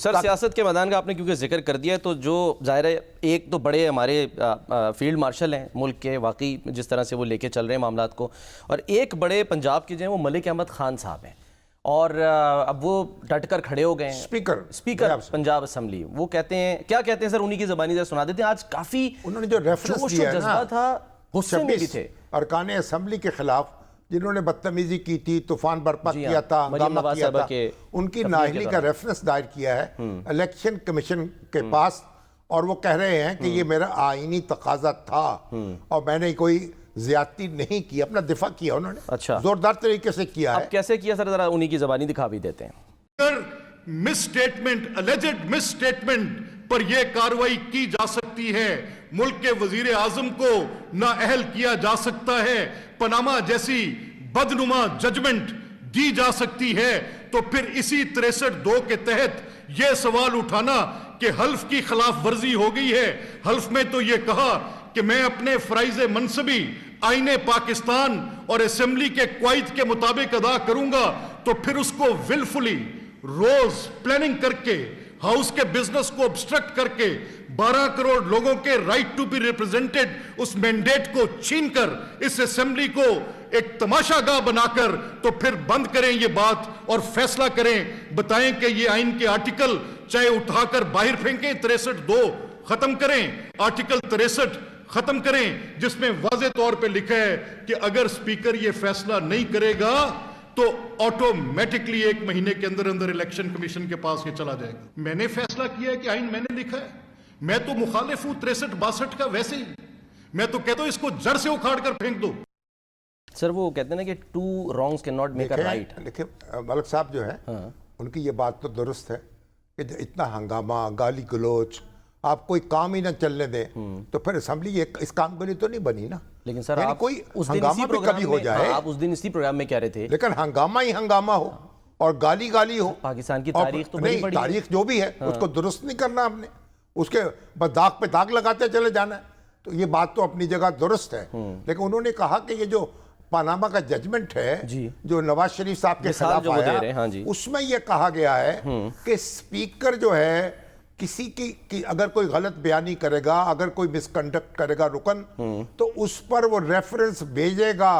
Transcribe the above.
سر سیاست کے میدان کا آپ نے کیونکہ ذکر کر دیا ہے تو جو ظاہر ہے ایک تو بڑے ہمارے فیلڈ مارشل ہیں ملک کے، واقعی جس طرح سے وہ لے کے چل رہے ہیں معاملات کو، اور ایک بڑے پنجاب کے جو ہیں وہ ملک احمد خان صاحب ہیں، اور اب وہ ڈٹ کر کھڑے ہو گئے ہیں اسپیکر پنجاب اسمبلی. وہ کہتے ہیں، کیا کہتے ہیں سر؟ انہی کی زبانی ذرا سنا دیتے ہیں. آج کافی انہوں نے جو ریفرنس دیا ہے جذبہ تھا، غصے میں بھی تھے ارکان اسمبلی کے خلاف جنہوں نے بدتمیزی کی تھی، طوفان برپا کیا تھا، ہنگامہ کیا تھا، ان کی نااہلی کا ریفرنس دائر کیا ہے الیکشن کمیشن کے پاس، اور وہ کہہ رہے ہیں کہ یہ میرا آئینی تقاضا تھا اور میں نے کوئی زیادتی نہیں کی. اپنا دفاع کیا انہوں نے، اچھا زوردار طریقے سے کیا ہے. اب کیسے کیا سر؟ ذرا انہی کی زبانی دکھا بھی دیتے ہیں. مس سٹیٹمنٹ، اللیجڈ مس سٹیٹمنٹ پر یہ کارروائی کی جا سکتی ہے. ملک کے وزیر اعظم کو نااہل کیا جا سکتا ہے. پاناما جیسی بدنما ججمنٹ دی جا سکتی ہے. تو پھر اسی 63(2) کے تحت یہ سوال اٹھانا کہ حلف کی خلاف ورزی ہو گئی ہے. حلف میں تو یہ کہا کہ میں اپنے فرائض منصبی آئین پاکستان اور اسمبلی کے قواعد کے مطابق ادا کروں گا، تو پھر اس کو ولفلی روز پلاننگ کر کے، ہاؤس کے بزنس کو obstruct کر کے، 12 کروڑ لوگوں کے رائٹ ٹو بی ریپرزینٹڈ اس مینڈیٹ کو چھین کر اس اسمبلی کو ایک تماشا گاہ بنا کر، تو پھر بند کریں یہ بات اور فیصلہ کریں. بتائیں کہ یہ آئین کے آرٹیکل چاہے اٹھا کر باہر پھینکیں، 63(2) ختم کریں، آرٹیکل 63 ختم کریں، جس میں واضح طور پہ لکھا ہے کہ اگر سپیکر یہ فیصلہ نہیں کرے گا تو آٹومیٹکلی 1 مہینے کے اندر اندر الیکشن کمیشن کے پاس یہ چلا جائے گا. میں نے فیصلہ کیا ہے کہ آئین میں نے لکھا ہے. میں تو مخالف ہوں 63-62 کا. ویسے ہی میں تو کہتا ہوں اس کو جڑ سے اکھاڑ کر پھینک دو. سر وہ کہتے ہیں نا کہ two wrongs can not make a right. دیکھیں ملک صاحب جو ہے ان کی یہ بات تو درست ہے کہ اتنا ہنگامہ، گالی گلوچ، آپ کوئی کام ہی نہ چلنے دیں تو پھر اسمبلی اس کام کے لیے تو نہیں بنی نا. لیکن سر آپ کوئی ہنگامہ بھی کبھی ہو جائے، آپ اس دن اسی پروگرام میں کہہ رہے تھے، لیکن ہنگامہ ہی ہنگامہ ہو اور گالی گالی ہو. پاکستان کی تاریخ تو بڑی بڑی ہے، تاریخ جو بھی ہے اس کو درست نہیں کرنا ہم نے، اس کے بس داغ پہ داغ لگاتے چلے جانا ہے. تو یہ بات تو اپنی جگہ درست ہے، لیکن انہوں نے کہا کہ یہ جو پاناما کا ججمنٹ ہے جو نواز شریف صاحب کے خلاف آیا، اس میں یہ کہا گیا ہے کہ اسپیکر جو ہے کسی کی اگر کوئی غلط بیانی کرے گا، اگر کوئی مس کنڈکٹ کرے گا رکن، تو اس پر وہ ریفرنس بھیجے گا